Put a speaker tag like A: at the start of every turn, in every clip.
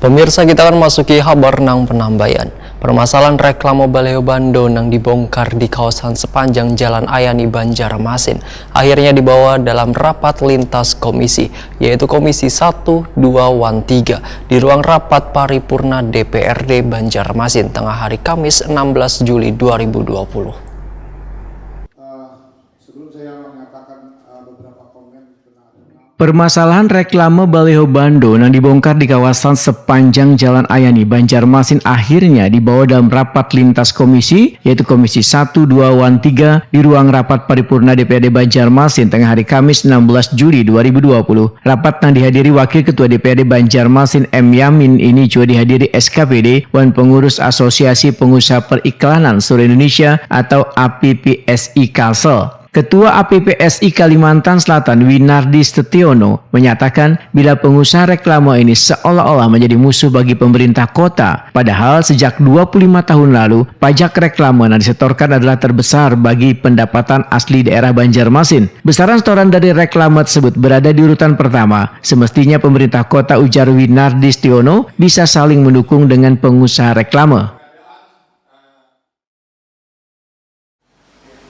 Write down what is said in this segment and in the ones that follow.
A: Pemirsa, kita akan masuki kabar nang penambayan. Permasalahan reklame Baliho Bando nang dibongkar di kawasan sepanjang Jalan Ayani Banjarmasin akhirnya dibawa dalam rapat lintas komisi, yaitu Komisi 1, 2, 3 di ruang rapat paripurna DPRD Banjarmasin tengah hari Kamis 16 Juli 2020.
B: Permasalahan reklame Baliho Bando yang dibongkar di kawasan sepanjang Jalan Ayani Banjarmasin akhirnya dibawa dalam rapat lintas komisi, yaitu Komisi 1, 2, 3 di ruang rapat paripurna DPRD Banjarmasin tengah hari Kamis 16 Juli 2020. Rapat yang dihadiri Wakil Ketua DPRD Banjarmasin M. Yamin ini juga dihadiri SKPD Wan Pengurus Asosiasi Pengusaha Periklanan Seluruh Indonesia atau APPSI Kalsel. Ketua APPSI Kalimantan Selatan Winardi Setiono menyatakan bila pengusaha reklame ini seolah-olah menjadi musuh bagi pemerintah kota. Padahal sejak 25 tahun lalu, pajak reklame yang disetorkan adalah terbesar bagi pendapatan asli daerah Banjarmasin. Besaran setoran dari reklame tersebut berada di urutan pertama. Semestinya pemerintah kota, ujar Winardi Setiono, bisa saling mendukung dengan pengusaha reklame.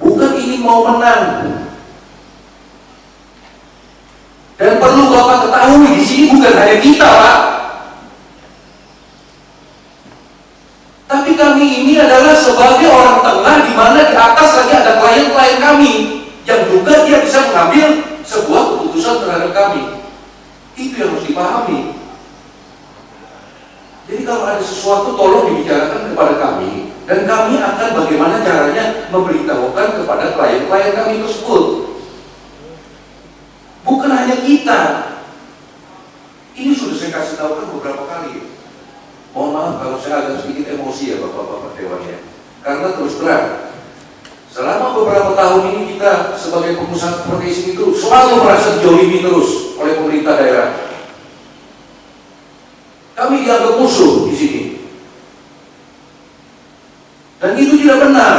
C: Bukan ini mau menang, dan perlu Bapak ketahui di sini bukan hanya kita, Pak, tapi kami ini adalah sebagai orang tengah di mana di atas lagi ada klien-klien kami yang juga dia bisa mengambil sebuah keputusan terhadap kami. Itu yang harus dipahami. Jadi kalau ada sesuatu tolong dibicarakan kepada kami. Dan kami akan bagaimana caranya memberitahukan kepada klien-klien kami tersebut. Bukan hanya kita. Ini sudah saya kasih tahu kan beberapa kali. Mohon maaf kalau saya agak sedikit emosi ya Bapak-Bapak Dewan ya. Karena terus terang, selama beberapa tahun ini kita sebagai pengusaha seperti itu selalu merasa dijolimi terus oleh pemerintah daerah. Kami dianggap musuh di sini. Dan itu tidak benar.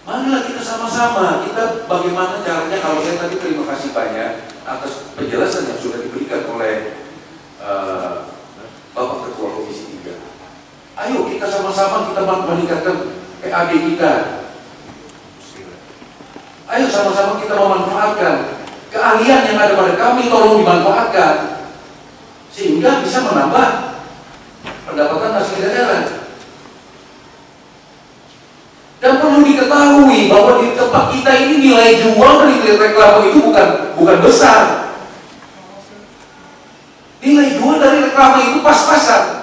C: Marilah kita sama-sama, kita bagaimana caranya, kalau saya tadi terima kasih banyak atas penjelasan yang sudah diberikan oleh Bapak Ketua Komisi 3. Ayo kita sama-sama kita meningkatkan PAD kita. Ayo sama-sama kita memanfaatkan keahlian yang ada pada kami, tolong dimanfaatkan. Sehingga bisa menambah pendapatan asli daerah. Dan perlu diketahui bahwa di tempat kita ini nilai jual dari reklame itu bukan besar. Nilai jual dari reklame itu pas-pasan.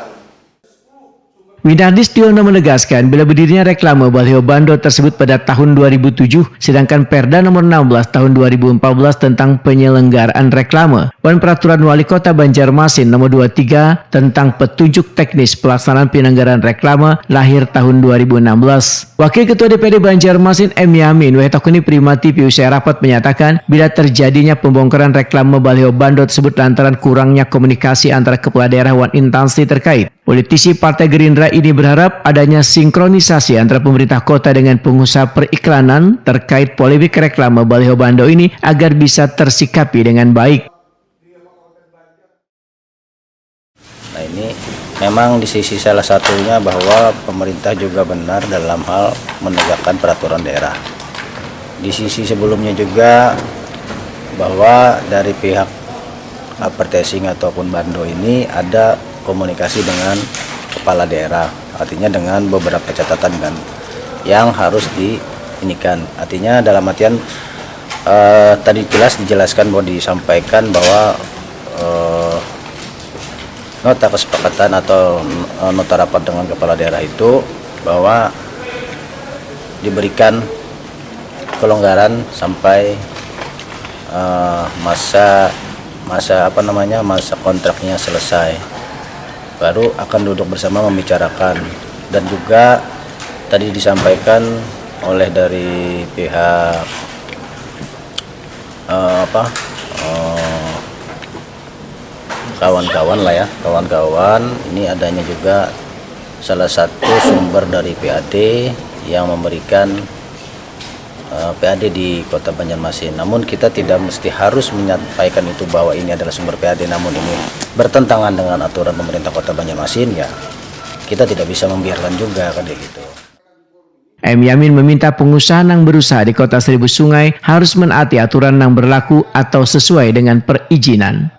B: Winardi Setiono menegaskan bila berdirinya reklame Baliho Bando tersebut pada tahun 2007, sedangkan Perda nomor 16 tahun 2014 tentang penyelenggaraan reklame dan Peraturan Wali Kota Banjarmasin nomor 23 tentang petunjuk teknis pelaksanaan penyelenggaraan reklame lahir tahun 2016. Wakil Ketua DPRD Banjarmasin M. Yamin Wehtokuni Primati usai rapat menyatakan bila terjadinya pembongkaran reklame Baliho Bando tersebut lantaran kurangnya komunikasi antara kepala daerah dan instansi terkait. Politisi Partai Gerindra ini berharap adanya sinkronisasi antara pemerintah kota dengan pengusaha periklanan terkait polemik reklame Baliho Bando ini agar bisa tersikapi dengan baik.
D: Nah, ini memang di sisi salah satunya bahwa pemerintah juga benar dalam hal menegakkan peraturan daerah. Di sisi sebelumnya juga bahwa dari pihak advertising ataupun Bando ini ada komunikasi dengan kepala daerah, artinya dengan beberapa catatan kan yang harus diinikan. Artinya dalam artian tadi jelas dijelaskan bahwa disampaikan bahwa nota kesepakatan atau nota rapat dengan kepala daerah itu bahwa diberikan kelonggaran sampai masa kontraknya selesai, baru akan duduk bersama membicarakan. Dan juga tadi disampaikan oleh dari pihak kawan-kawan ini adanya juga salah satu sumber dari PAD yang memberikan PAD di Kota Banjarmasin. Namun kita tidak mesti harus menyampaikan itu bahwa ini adalah sumber PAD, namun ini bertentangan dengan aturan pemerintah Kota Banjarmasin, ya kita tidak bisa membiarkan juga kan gitu.
B: M. Yamin meminta pengusaha yang berusaha di Kota Seribu Sungai harus menaati aturan yang berlaku atau sesuai dengan perizinan.